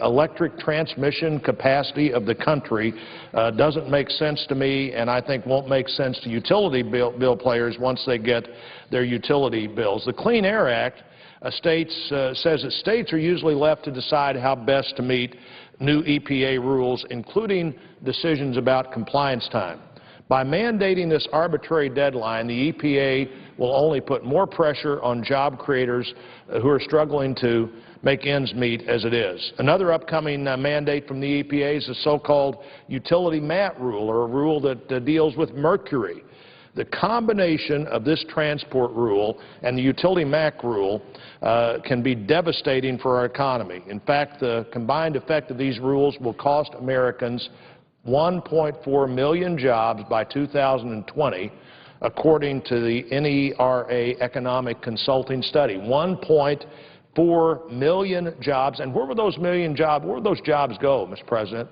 electric transmission capacity of the country doesn't make sense to me, and I think won't make sense to utility bill players once they get their utility bills. The Clean Air Act says that states are usually left to decide how best to meet new EPA rules, including decisions about compliance time. By mandating this arbitrary deadline, the EPA will only put more pressure on job creators who are struggling to make ends meet as it is. Another upcoming mandate from the EPA is the so-called utility MAT rule, or a rule that deals with mercury. The combination of this transport rule and the utility MAC rule can be devastating for our economy. In fact, the combined effect of these rules will cost Americans 1.4 million jobs by 2020, according to the NERA economic consulting study. 1.4 million jobs. And where would those jobs go, Mr. President?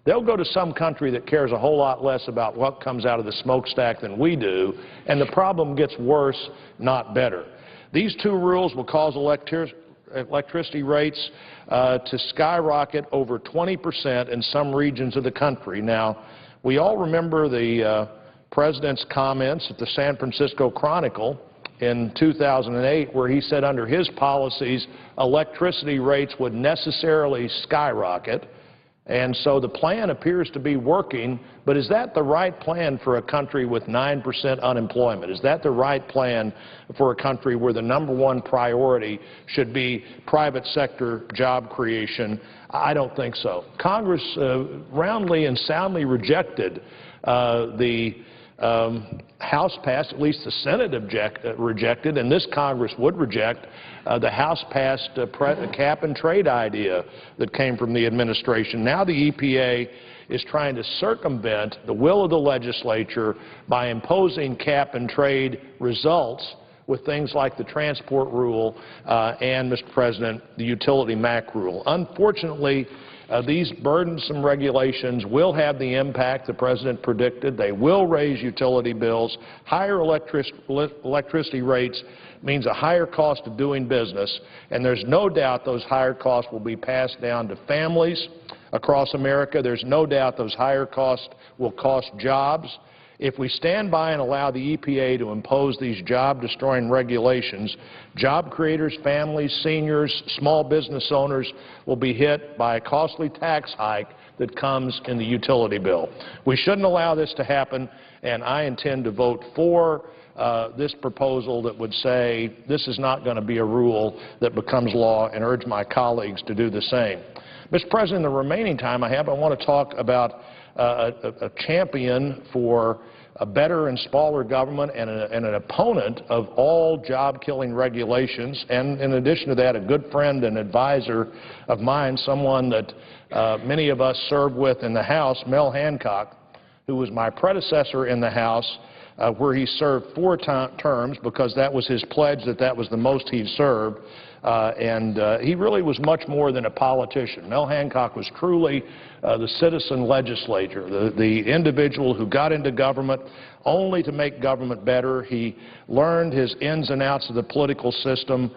They'll go to some country that cares a whole lot less about what comes out of the smokestack than we do, and the problem gets worse, not better. These two rules will cause electricity rates to skyrocket over 20% in some regions of the country. Now, we all remember the President's comments at the San Francisco Chronicle in 2008, where he said under his policies electricity rates would necessarily skyrocket. And so the plan appears to be working, but is that the right plan for a country with 9% unemployment? Is that the right plan for a country where the #1 priority should be private sector job creation? I don't think so. Congress roundly and soundly rejected the House passed, at least the Senate rejected, and this Congress would reject the House passed cap and trade idea that came from the administration. Now the EPA is trying to circumvent the will of the legislature by imposing cap and trade results with things like the transport rule and, Mr. President, the utility MAC rule. Unfortunately, these burdensome regulations will have the impact the President predicted. They will raise utility bills. Higher electricity rates means a higher cost of doing business, and there's no doubt those higher costs will be passed down to families across America. There's no doubt those higher costs will cost jobs. If we stand by and allow the EPA to impose these job-destroying regulations, job creators, families, seniors, small business owners will be hit by a costly tax hike that comes in the utility bill. We shouldn't allow this to happen, and I intend to vote for this proposal that would say this is not going to be a rule that becomes law, and urge my colleagues to do the same. Mr. President, in the remaining time I have, I want to talk about a champion for a better and smaller government and an opponent of all job-killing regulations, and in addition to that, a good friend and advisor of mine, someone that many of us served with in the House, Mel Hancock, who was my predecessor in the House, where he served 4 terms because that was his pledge that was the most he served. He really was much more than a politician. Mel Hancock was truly the citizen legislator, the individual who got into government only to make government better. He learned his ins and outs of the political system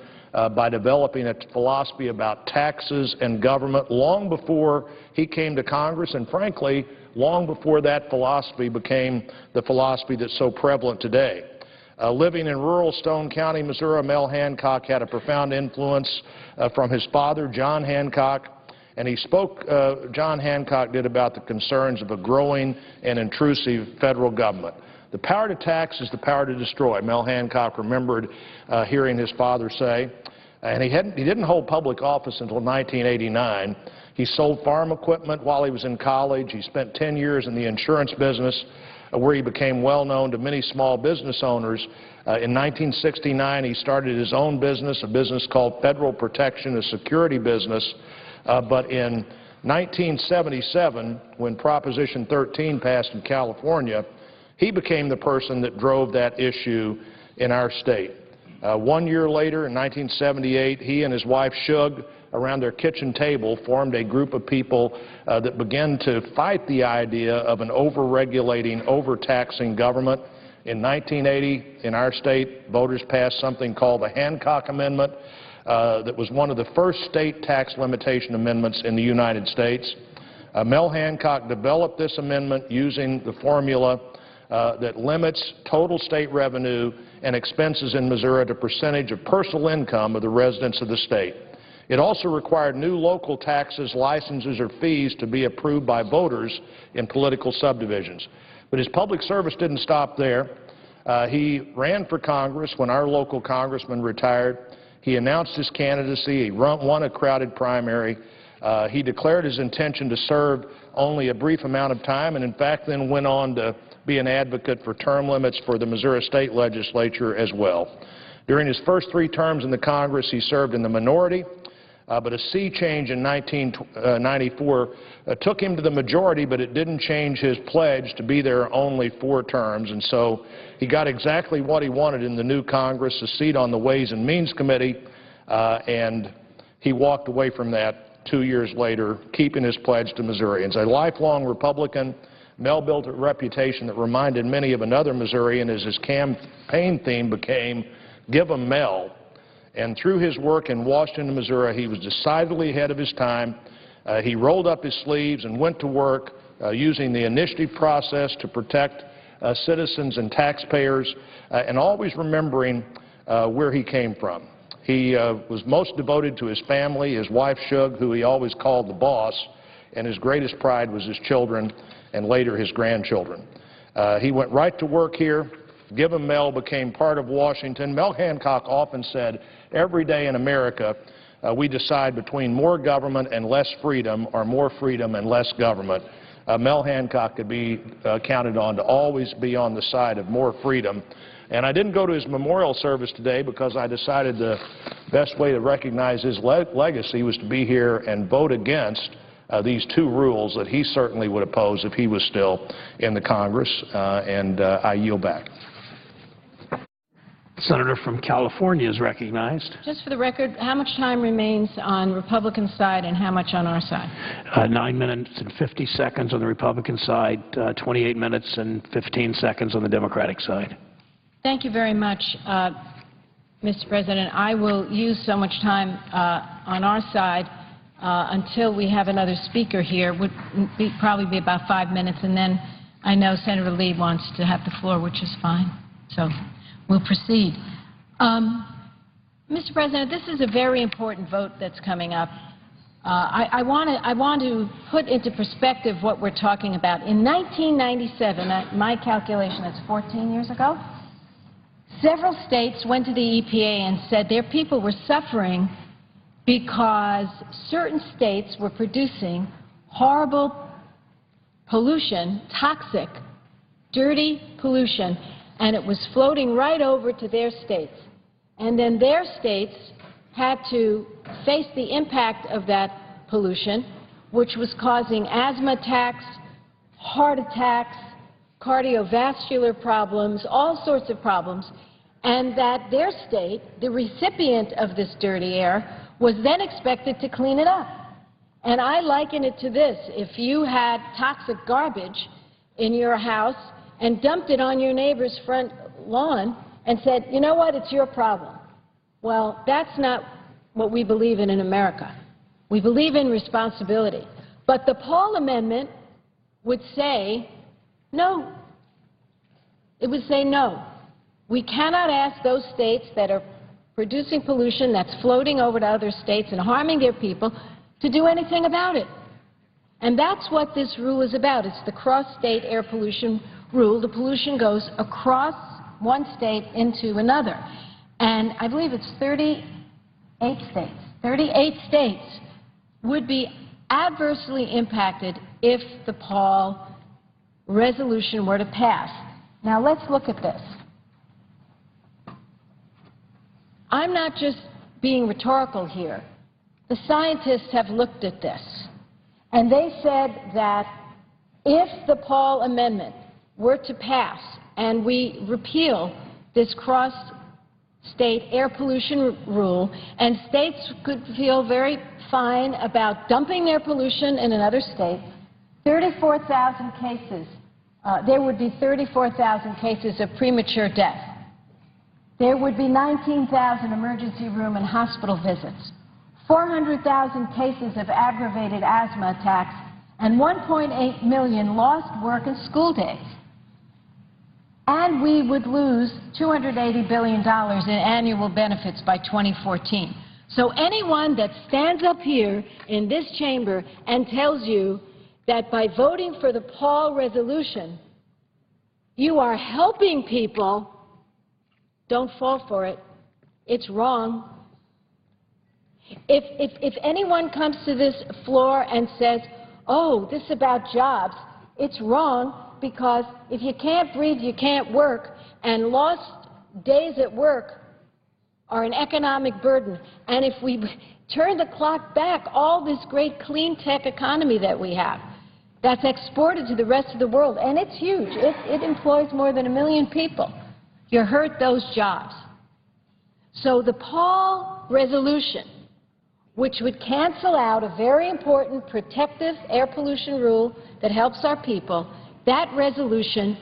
by developing a philosophy about taxes and government long before he came to Congress, and frankly, long before that philosophy became the philosophy that's so prevalent today. Living in rural Stone County, Missouri, Mel Hancock had a profound influence from his father, John Hancock, and he spoke, John Hancock did, about the concerns of a growing and intrusive federal government. The power to tax is the power to destroy, Mel Hancock remembered hearing his father say. And he didn't hold public office until 1989. He sold farm equipment while he was in college. He spent 10 years in the insurance business, where he became well known to many small business owners. In 1969, he started his own business, a business called Federal Protection, a security business. But in 1977, when Proposition 13 passed in California, he became the person that drove that issue in our state. 1 year later, in 1978, he and his wife, Shug, around their kitchen table, formed a group of people that began to fight the idea of an over-regulating, overtaxing government. In 1980, in our state, voters passed something called the Hancock Amendment, that was one of the first state tax limitation amendments in the United States. Mel Hancock developed this amendment using the formula that limits total state revenue and expenses in Missouri to percentage of personal income of the residents of the state. It also required new local taxes, licenses, or fees to be approved by voters in political subdivisions. But his public service didn't stop there. He ran for Congress when our local congressman retired. He announced his candidacy. He won a crowded primary. He declared his intention to serve only a brief amount of time and, in fact, then went on to be an advocate for term limits for the Missouri State Legislature as well. During his first 3 terms in the Congress, he served in the minority, but a sea change in 1994 took him to the majority, but it didn't change his pledge to be there only 4 terms. And so he got exactly what he wanted in the new Congress, a seat on the Ways and Means Committee, and he walked away from that 2 years later, keeping his pledge to Missourians. A lifelong Republican, Mel built a reputation that reminded many of another Missourian as his campaign theme became, "Give 'em Mel." And through his work in Washington, Missouri, he was decidedly ahead of his time. He rolled up his sleeves and went to work using the initiative process to protect citizens and taxpayers, and always remembering where he came from. He was most devoted to his family, his wife, Shug, who he always called the boss, and his greatest pride was his children and later his grandchildren. He went right to work here. Give 'em Mel became part of Washington. Mel Hancock often said, every day in America, we decide between more government and less freedom or more freedom and less government. Mel Hancock could be counted on to always be on the side of more freedom. And I didn't go to his memorial service today because I decided the best way to recognize his legacy was to be here and vote against these 2 rules that he certainly would oppose if he was still in the Congress, and I yield back. The senator from California is recognized. Just for the record, how much time remains on Republican side and how much on our side? 9 minutes and 50 seconds on the Republican side, 28 minutes and 15 seconds on the Democratic side. Thank you very much, Mr. President. I will use so much time on our side until we have another speaker here. Would probably be about 5 minutes, and then I know Senator Lee wants to have the floor, which is fine. So we'll proceed. Mr. President, this is a very important vote that's coming up. I want to put into perspective what we're talking about. In 1997, at my calculation, that's 14 years ago, several states went to the EPA and said their people were suffering because certain states were producing horrible pollution, toxic, dirty pollution, and it was floating right over to their states. And then their states had to face the impact of that pollution, which was causing asthma attacks, heart attacks, cardiovascular problems, all sorts of problems, and that their state, the recipient of this dirty air, was then expected to clean it up. And I liken it to this. If you had toxic garbage in your house and dumped it on your neighbor's front lawn and said, you know what, it's your problem. Well, that's not what we believe in America. We believe in responsibility. But the Paul Amendment would say no. It would say no. We cannot ask those states that are producing pollution that's floating over to other states and harming their people to do anything about it. And that's what this rule is about. It's the cross-state air pollution rule. The pollution goes across one state into another. And I believe it's 38 states. 38 states would be adversely impacted if the Paul resolution were to pass. Now let's look at this. I'm not just being rhetorical here. The scientists have looked at this, and they said that if the Paul Amendment were to pass and we repeal this cross-state air pollution rule, and states could feel very fine about dumping their pollution in another state, 34,000 cases, there would be 34,000 cases of premature death. there would be 19,000 emergency room and hospital visits, 400,000 cases of aggravated asthma attacks, and 1.8 million lost work and school days. And we would lose $280 billion in annual benefits by 2014. So anyone that stands up here in this chamber and tells you that by voting for the Paul resolution, you are helping people, don't fall for it. It's wrong. If anyone comes to this floor and says, oh, this is about jobs, it's wrong, because if you can't breathe, you can't work, and lost days at work are an economic burden. And if we turn the clock back, all this great clean tech economy that we have, that's exported to the rest of the world, and it's huge. It employs more than 1 million people. You hurt those jobs. So the Paul resolution, which would cancel out a very important protective air pollution rule that helps our people, that resolution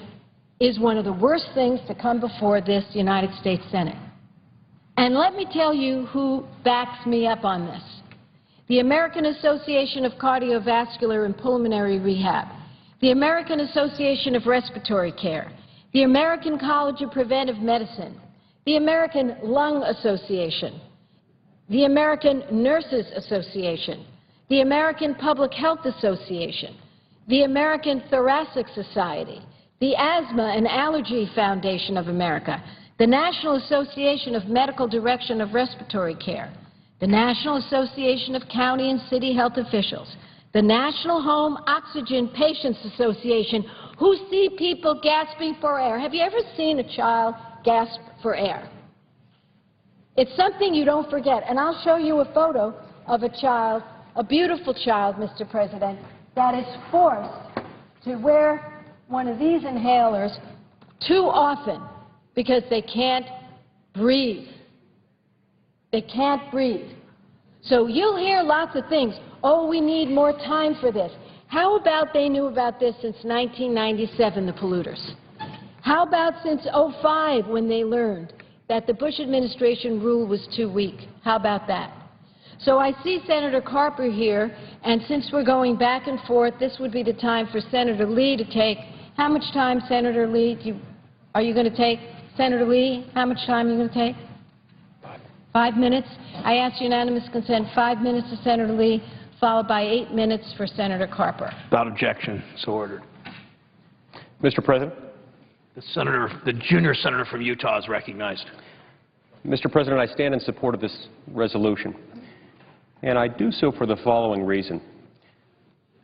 is one of the worst things to come before this United States Senate. And let me tell you who backs me up on this. The American Association of Cardiovascular and Pulmonary Rehab, the American Association of Respiratory Care, the American College of Preventive Medicine, the American Lung Association, the American Nurses Association, the American Public Health Association, the American Thoracic Society, the Asthma and Allergy Foundation of America, the National Association of Medical Direction of Respiratory Care, the National Association of County and City Health Officials, the National Home Oxygen Patients Association, who see people gasping for air. Have you ever seen a child gasp for air? It's something you don't forget. And I'll show you a photo of a child, a beautiful child, Mr. President, that is forced to wear one of these inhalers too often because they can't breathe. They can't breathe. So you'll hear lots of things. Oh, we need more time for this. How about they knew about this since 1997, the polluters? How about since 2005 when they learned that the Bush administration rule was too weak? How about that? So I see Senator Carper here, and since we're going back and forth, this would be the time for Senator Lee to take. How much time, Senator Lee, are you going to take? Senator Lee, how much time are you going to take? 5 minutes. I ask unanimous consent, 5 minutes to Senator Lee, followed by 8 minutes for Senator Carper. Without objection, so ordered. Mr. President. The junior senator from Utah is recognized. Mr. President, I stand in support of this resolution, and I do so for the following reason.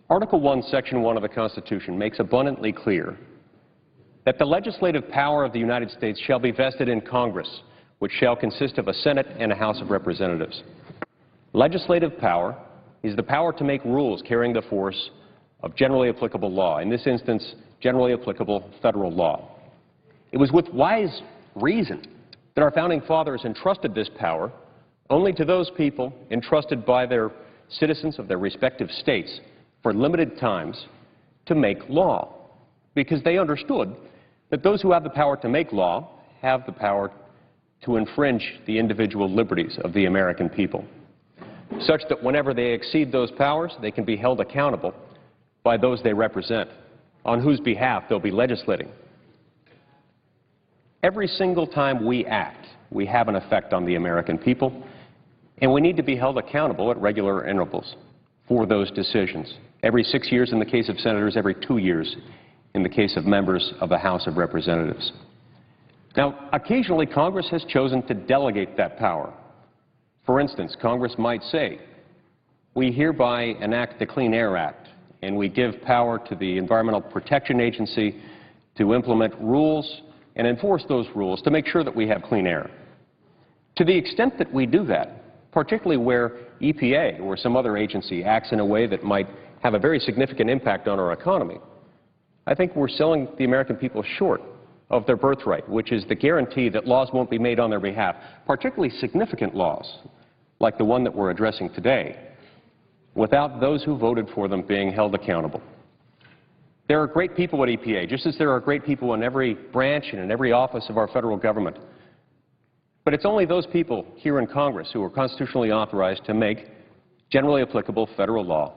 Article 1, Section 1 of the Constitution makes abundantly clear that the legislative power of the United States shall be vested in Congress, which shall consist of a Senate and a House of Representatives. Legislative power is the power to make rules carrying the force of generally applicable law, in this instance, generally applicable federal law. It was with wise reason that our founding fathers entrusted this power only to those people entrusted by their citizens of their respective states for limited times to make law, because they understood that those who have the power to make law have the power to infringe the individual liberties of the American people, such that whenever they exceed those powers, they can be held accountable by those they represent, on whose behalf they'll be legislating. Every single time we act, we have an effect on the American people, and we need to be held accountable at regular intervals for those decisions. Every 6 years in the case of senators, every 2 years in the case of members of the House of Representatives. Now, occasionally Congress has chosen to delegate that power. For instance, Congress might say, we hereby enact the Clean Air Act, and we give power to the Environmental Protection Agency to implement rules and enforce those rules to make sure that we have clean air. To the extent that we do that, particularly where EPA or some other agency acts in a way that might have a very significant impact on our economy, I think we're selling the American people short of their birthright, which is the guarantee that laws won't be made on their behalf, particularly significant laws like the one that we're addressing today, without those who voted for them being held accountable. There are great people at EPA, just as there are great people in every branch and in every office of our federal government. But it's only those people here in Congress who are constitutionally authorized to make generally applicable federal law.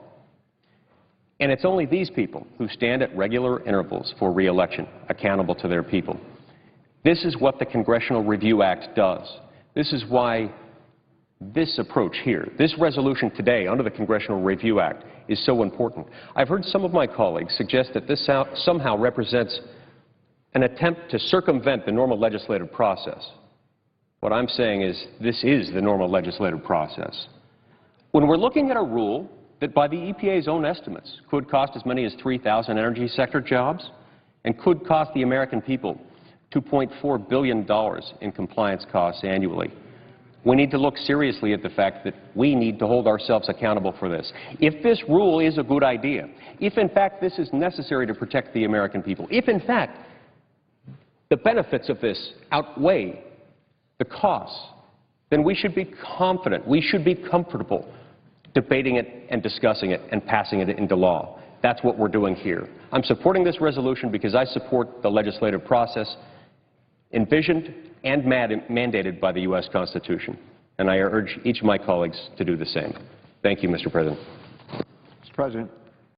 And it's only these people who stand at regular intervals for re-election, accountable to their people. This is what the Congressional Review Act does. This is why this approach here, this resolution today under the Congressional Review Act, is so important. I've heard some of my colleagues suggest that this somehow represents an attempt to circumvent the normal legislative process. What I'm saying is this is the normal legislative process. When we're looking at a rule that by the EPA's own estimates could cost as many as 3,000 energy sector jobs and could cost the American people $2.4 billion in compliance costs annually, we need to look seriously at the fact that we need to hold ourselves accountable for this. If this rule is a good idea, if in fact this is necessary to protect the American people, if in fact the benefits of this outweigh the costs, then we should be confident, we should be comfortable debating it and discussing it and passing it into law. That's what we're doing here. I'm supporting this resolution because I support the legislative process envisioned and mandated by the U.S. Constitution. And I urge each of my colleagues to do the same. Thank you, Mr. President. Mr. President.